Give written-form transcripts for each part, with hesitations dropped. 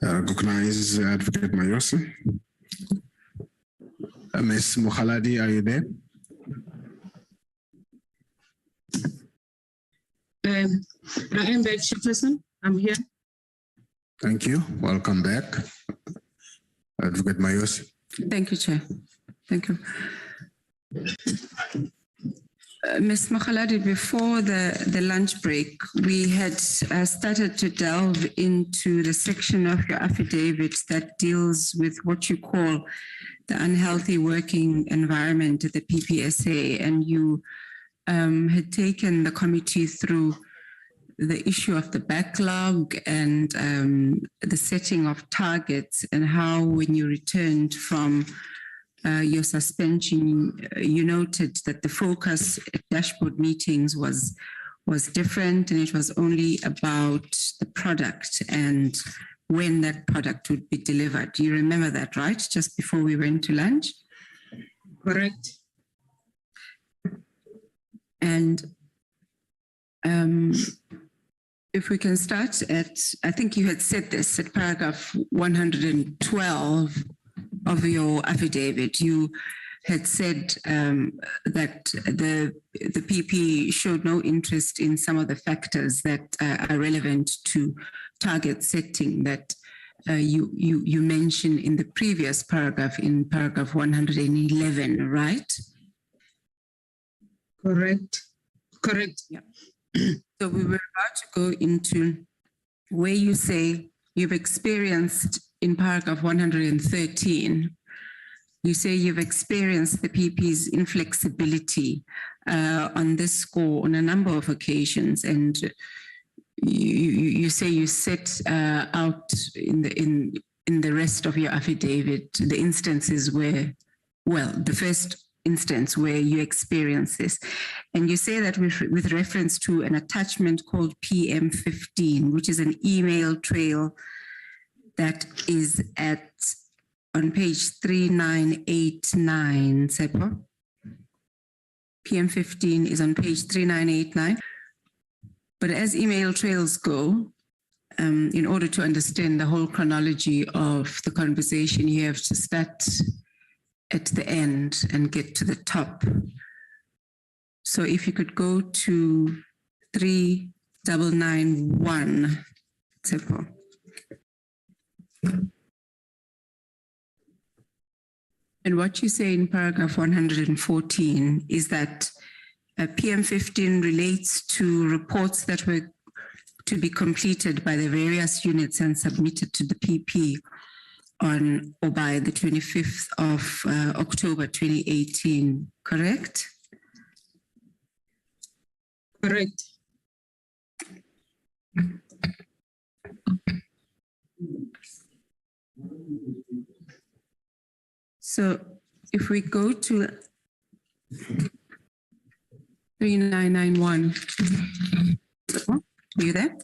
Recognize Advocate Mayosi. Ms. Mogaladi, are you there? I am the chairperson. I'm here. Thank you. Welcome back. Advocate Mayosi. Thank you, Chair. Thank you. Ms. Mogaladi, before the lunch break, we had started to delve into the section of your affidavit that deals with what you call the unhealthy working environment at the PPSA, and you had taken the committee through the issue of the backlog and the setting of targets, and how when you returned from your suspension, you noted that the focus at dashboard meetings was different, and it was only about the product and when that product would be delivered. Do you remember that, right? Just before we went to lunch? Correct. And if we can start at, I think you had said this at paragraph 112 of your affidavit, you had said that the PP showed no interest in some of the factors that are relevant to target setting that you mentioned in the previous paragraph, in paragraph 111, right? Correct. Correct. Yeah. So we were about to go into where you say you've experienced in paragraph 113, you say you've experienced the PP's inflexibility on this score on a number of occasions, and you say you set out in the rest of your affidavit the instances where, well, the first instance where you experience this, and you say that with reference to an attachment called PM15, which is an email trail that is on page 3989, Sepo. PM15 is on page 3989. But as email trails go, in order to understand the whole chronology of the conversation, you have to start at the end and get to the top. So if you could go to 3991, Sepo. And what you say in paragraph 114 is that PM15 relates to reports that were to be completed by the various units and submitted to the PP on or by the 25th of October 2018, correct? Correct. So if we go to 3991, are you there?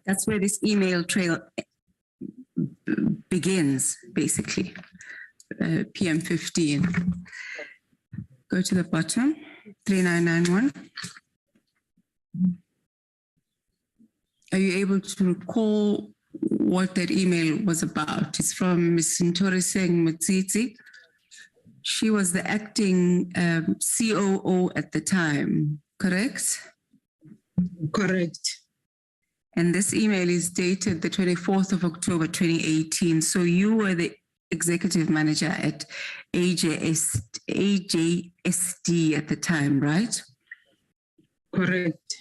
That's where this email trail begins, basically, PM15. Go to the bottom, 3991. Are you able to recall what that email was about? It's from Ms. Ntoriseng Mutsitsi. She was the acting COO at the time, correct? Correct. And this email is dated the 24th of October 2018. So you were the executive manager at AJSD at the time, right? Correct.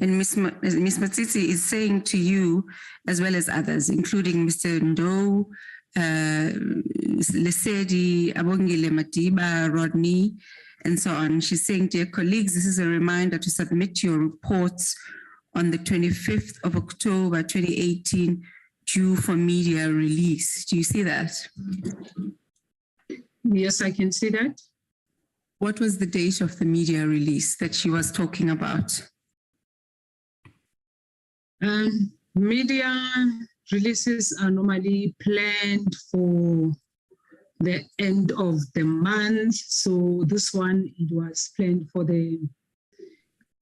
And Ms. Matsitsi is saying to you, as well as others, including Mr. Ndo, Lesedi, Abongile Matiba, Rodney, and so on. She's saying, dear colleagues, this is a reminder to submit your reports on the 25th of October 2018, due for media release. Do you see that? Yes, I can see that. What was the date of the media release that she was talking about? Media releases are normally planned for the end of the month. So this one, it was planned for the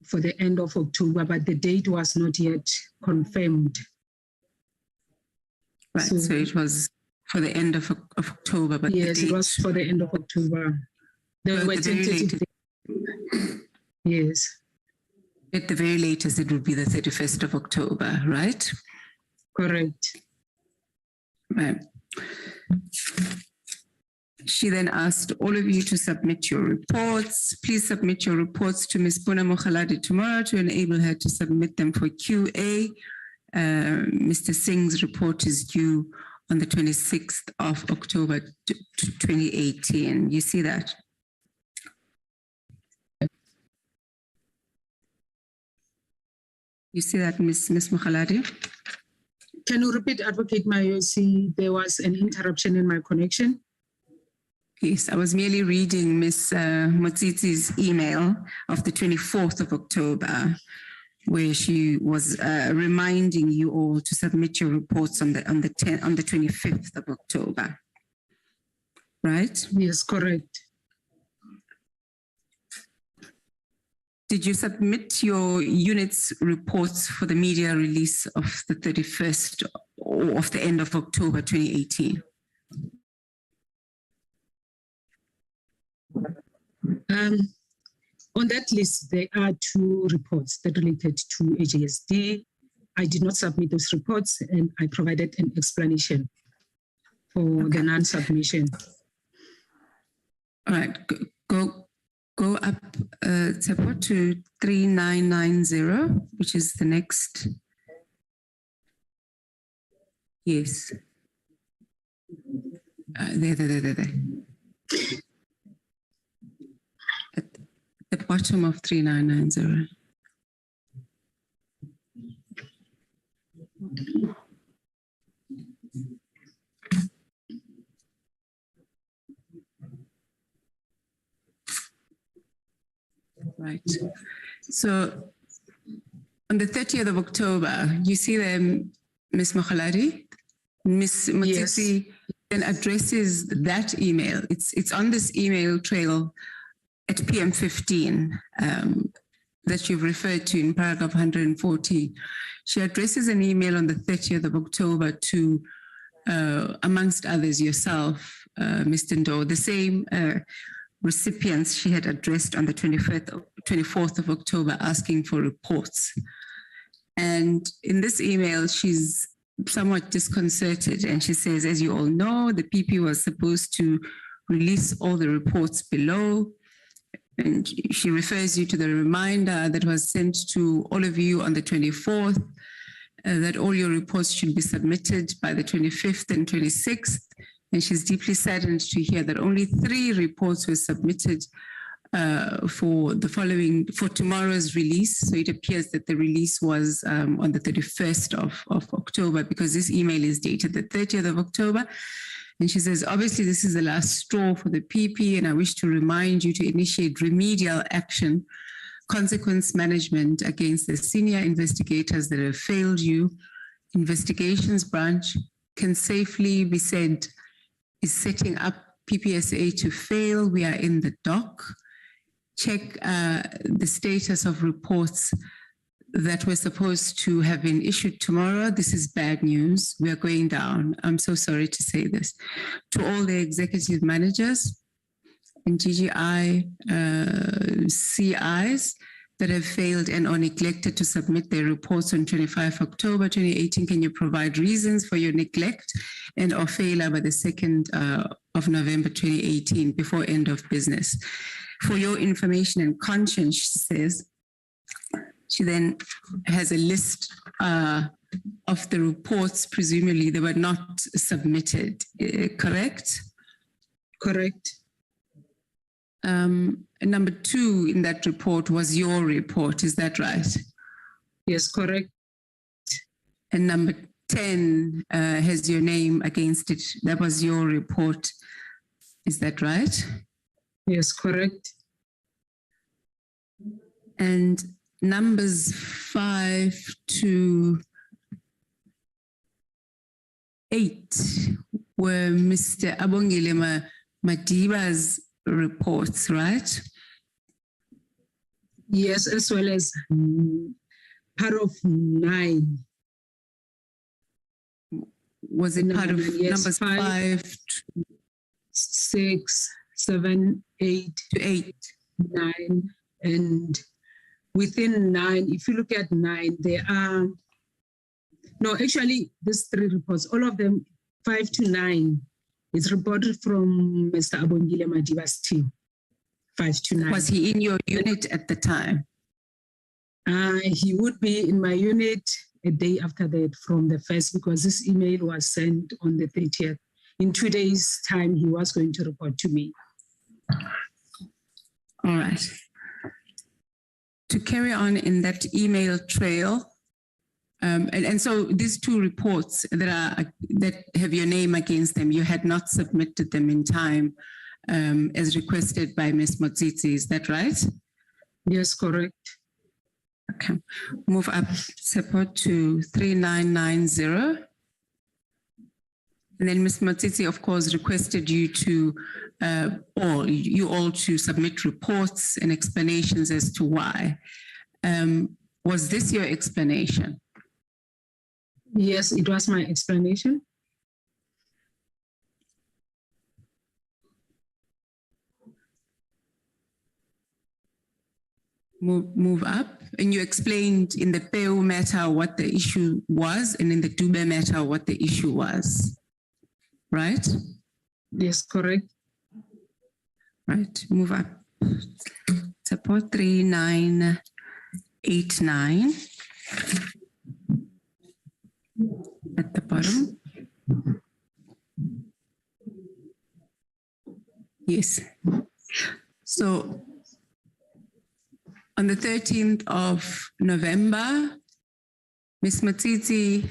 for the end of October, but the date was not yet confirmed. Right, so it was for the end of October, but Yes, the it was for the end of October. There So were at the very tentative. Yes, at the very latest, it would be the 31st of October, right? correct. Right. She then asked all of you to submit your reports. Please submit your reports to Ms. Puna Mogaladi tomorrow to enable her to submit them for QA. Mr. Singh's report is due on the 26th of October 2018. You see that? You see that, Ms. Mogaladi? Can you repeat, Advocate Mayosi? There was an interruption in my connection. Yes, I was merely reading Ms. Motsitsi's email of the 24th of October, where she was reminding you all to submit your reports on the 25th of October. Right? Yes, correct. Did you submit your unit's reports for the media release of the 31st or of the end of October 2018? On that list, there are 2 reports that related to AJSD. I did not submit those reports, and I provided an explanation for the non-submission. All right, go up Tsepo, to 3990, which is the next. Yes. There. At the bottom of 3990. Right. So on the 30th of October, you see them, Ms. Mogaladi? Ms. Motsitsi then addresses that email. It's on this email trail at PM 15 that you've referred to in paragraph 140. She addresses an email on the 30th of October to, amongst others, yourself, Mr. Ndo, the same recipients she had addressed on the 24th of October asking for reports. And in this email, she's somewhat disconcerted, and she says, as you all know, the PP was supposed to release all the reports below. And she refers you to the reminder that was sent to all of you on the 24th, that all your reports should be submitted by the 25th and 26th. And she's deeply saddened to hear that only 3 reports were submitted for tomorrow's release. So it appears that the release was on the 31st of October, because this email is dated the 30th of October. And she says, obviously, this is the last straw for the PP, and I wish to remind you to initiate remedial action, consequence management against the senior investigators that have failed you. Investigations branch can safely be said is setting up PPSA to fail. We are in the dock. Check the status of reports that were supposed to have been issued tomorrow. This is bad news. We are going down. I'm so sorry to say this. To all the executive managers and GGI CIs that have failed and or neglected to submit their reports on 25 October 2018, can you provide reasons for your neglect and or failure by the 2nd of November 2018 before end of business? For your information and conscience, she says, she then has a list of the reports, presumably they were not submitted, correct? Correct. Number 2 in that report was your report, is that right? Yes, correct. And number 10 has your name against it. That was your report, is that right? Yes, correct. And numbers 5 to 8 were Mr. Abongile Madiba's reports, right? Yes, as well as part of 9. Was it part of Yes, numbers 5 6, 7, 8, to 8? 9, and within 9, if you look at 9, there are, no, actually, these 3 reports, all of them, 5 to 9, is reported from Mr. Abongile Madiba's team. 5 to 9. Was he in your unit at the time? He would be in my unit a day after that from the 1st, because this email was sent on the 30th. In 2 days' time, he was going to report to me. All right. To carry on in that email trail, and so these 2 reports that have your name against them, you had not submitted them in time as requested by Ms. Motsitsi, is that right? Yes, correct. Okay. Move up, support to 3990. And then Ms. Motsitsi, of course, requested you to, you all to submit reports and explanations as to why. Was this your explanation? Yes, it was my explanation. Move up. And you explained in the PEU matter what the issue was, and in the Dube matter what the issue was, right? Yes, correct. Right, move up. Support 3989 at the bottom. Yes. So on the 13th of November, Ms. Motsitsi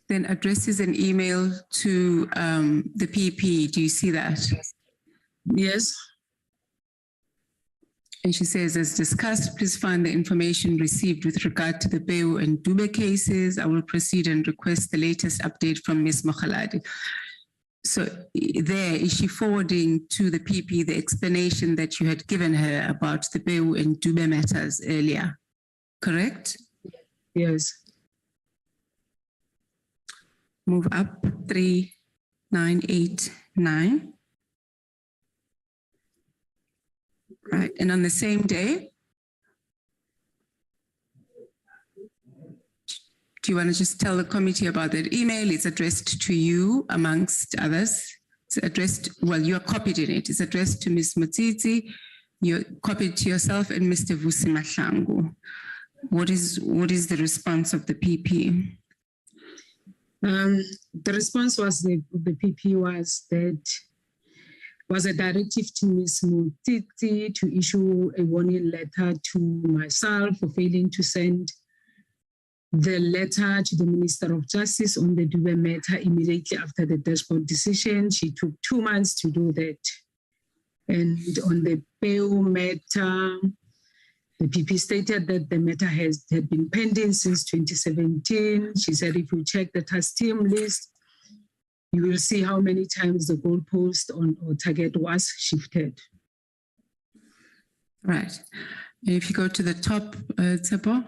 then addresses an email to the PP. Do you see that? Yes. And she says, as discussed, please find the information received with regard to the PEU and Dube cases. I will proceed and request the latest update from Ms. Mogaladi. So there, is she forwarding to the PP the explanation that you had given her about the PEU and Dube matters earlier, correct? Yes. Move up 3989. Right, and on the same day, do you want to just tell the committee about that email? It's addressed to you, amongst others. It's addressed, well, you're copied in it. It's addressed to Ms. Motsitsi, you're copied to yourself and Mr. Vusi Mahlangu. What is the response of the PP? The response was the PP was that was a directive to Ms. Motsitsi to issue a warning letter to myself for failing to send the letter to the Minister of Justice on the Dube matter immediately after the dashboard decision. She took 2 months to do that. And on the PEU matter, the PP stated that the matter had been pending since 2017. She said, if you check the task team list, you will see how many times the goalpost or target was shifted. Right. If you go to the top, Tsepo,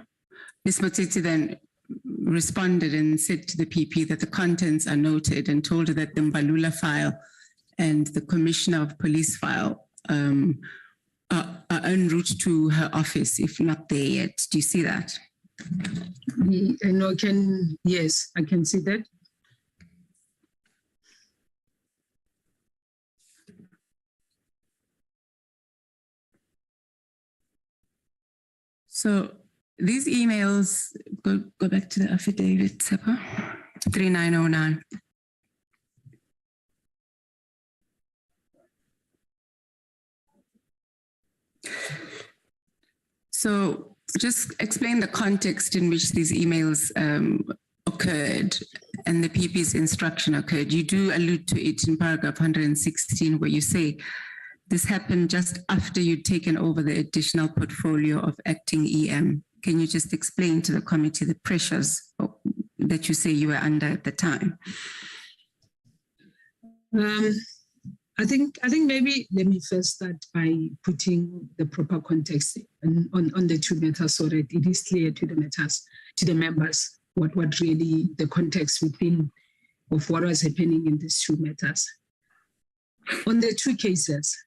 Ms. Motsitsi then responded and said to the PP that the contents are noted and told her that the Mbalula file and the Commissioner of Police file are en route to her office, if not there yet. Do you see that? Yes, I can see that. So these emails, go back to the affidavit, Sepa, 3909. So just explain the context in which these emails occurred and the PP's instruction occurred. You do allude to it in paragraph 116, where you say, this happened just after you'd taken over the additional portfolio of acting EM. Can you just explain to the committee the pressures that you say you were under at the time? I think maybe let me first start by putting the proper context on the two matters so that it is clear to the members, what really the context within of what was happening in these two matters. On the two cases,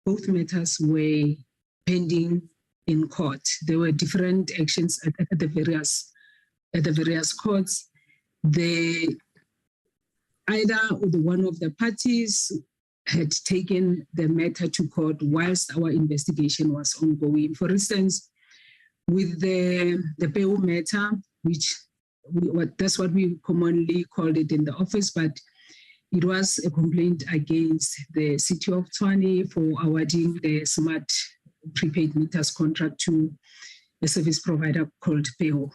both matters were pending in court. There were different actions at the various courts. Either one of the parties had taken the matter to court whilst our investigation was ongoing. For instance, with the PEU matter, that's what we commonly called it in the office, but it was a complaint against the City of Tshwane for awarding the smart prepaid meters contract to a service provider called PEU.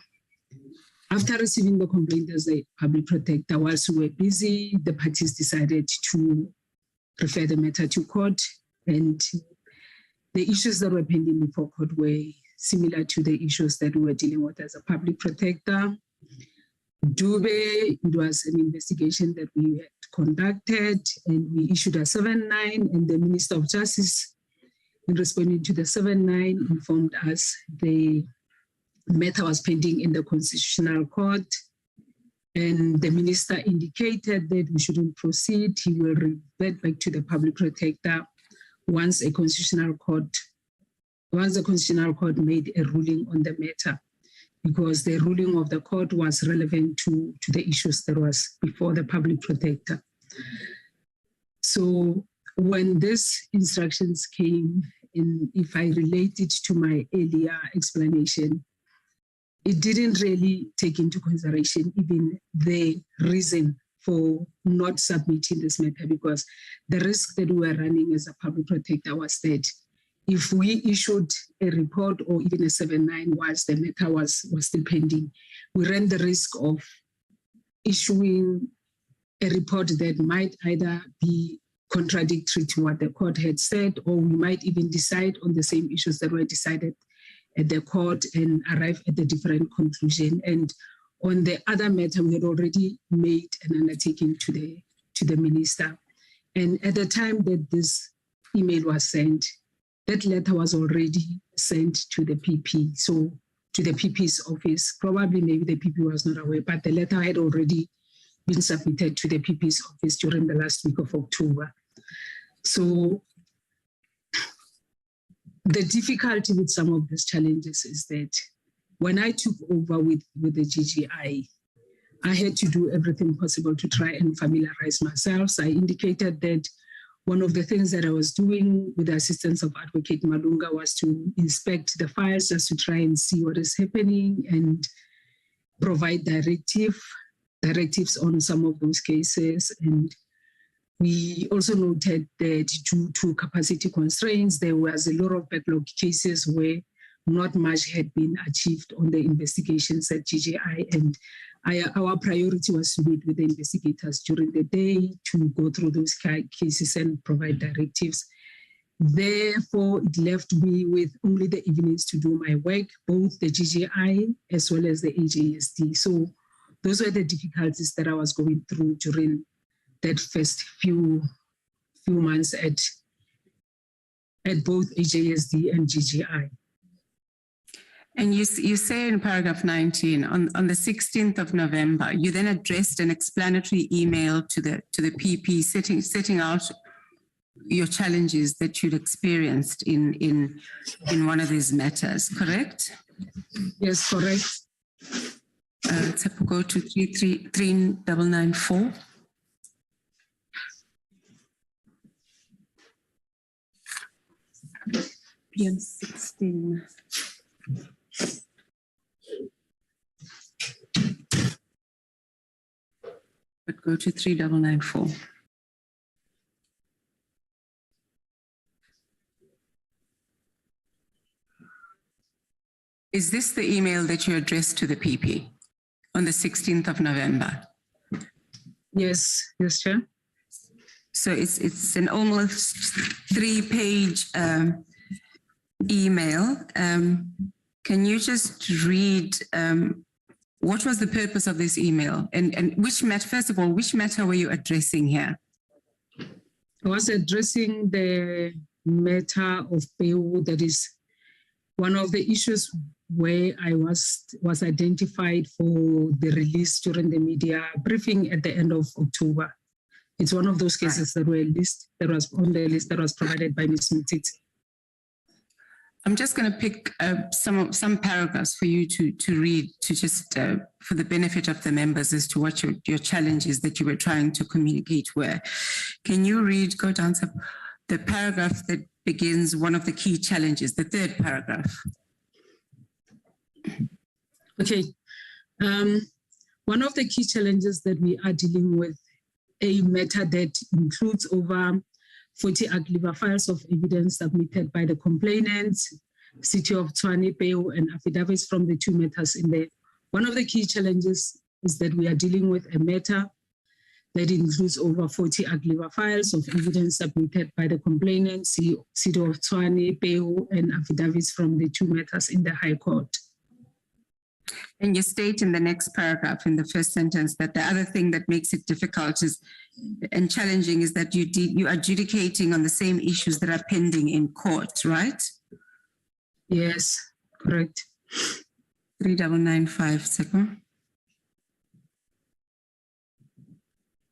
After receiving the complaint as a public protector, whilst we were busy, the parties decided to refer the matter to court, and the issues that were pending before court were similar to the issues that we were dealing with as a public protector. Dube, it was an investigation that we had conducted, and we issued a 7-9, and the Minister of Justice, in responding to the 7-9, informed us the matter was pending in the Constitutional Court, and the Minister indicated that we shouldn't proceed. He will revert back to the public protector once the Constitutional Court made a ruling on the matter, because the ruling of the court was relevant to the issues that was before the public protector. So when these instructions came in, if I relate it to my earlier explanation, it didn't really take into consideration even the reason for not submitting this matter, because the risk that we were running as a public protector was that if we issued a report or even a 7-9 whilst the matter was still pending, we ran the risk of issuing a report that might either be contradictory to what the court had said, or we might even decide on the same issues that were decided at the court and arrive at a different conclusion. And on the other matter, we had already made an undertaking to the minister. And at the time that this email was sent, that letter was already sent to the PP, so to the PP's office. Probably maybe the PP was not aware, but the letter had already been submitted to the PP's office during the last week of October. So the difficulty with some of these challenges is that when I took over with the GGI, I had to do everything possible to try and familiarize myself. So I indicated that one of the things that I was doing with the assistance of Advocate Malunga was to inspect the files just to try and see what is happening and provide directives on some of those cases. And we also noted that due to capacity constraints, there was a lot of backlog cases where not much had been achieved on the investigations at GGI. And our priority was to meet with the investigators during the day to go through those cases and provide directives. Therefore, it left me with only the evenings to do my work, both the GGI as well as the AJSD. So those were the difficulties that I was going through during that first few months at both AJSD and GGI. And you say in paragraph 19, on the 16th of November, you then addressed an explanatory email to the PP setting out your challenges that you'd experienced in one of these matters, correct? Yes, correct. Let's go to 3994. PM 16. But go to 3994. Is this the email that you addressed to the PP on the 16th of November? Yes, Chair. So it's an almost 3-page email. Can you just read what was the purpose of this email, and which matter? First of all, which matter were you addressing here? I was addressing the matter of PEU, that is one of the issues where I was identified for the release during the media briefing at the end of October. It's one of those cases that were that was on the list that was provided by Ms. Mutiti. I'm just going to pick some paragraphs for you to read, to just for the benefit of the members as to what your challenges that you were trying to communicate were. Can you read, go down to the paragraph that begins one of the key challenges, the third paragraph? Okay. One of the key challenges that we are dealing with, a matter that includes over 40 Agliva files of evidence submitted by the complainants, City of Tshwane, PEU, and affidavits from the two matters in there. One of the key challenges is that we are dealing with a matter that includes over 40 Agliva files of evidence submitted by the complainants, City of Tshwane, PEU, and affidavits from the two matters in the High Court. And you state in the next paragraph, in the first sentence, that the other thing that makes it difficult and challenging is that you are adjudicating on the same issues that are pending in court, right? Yes, correct. 3995, second.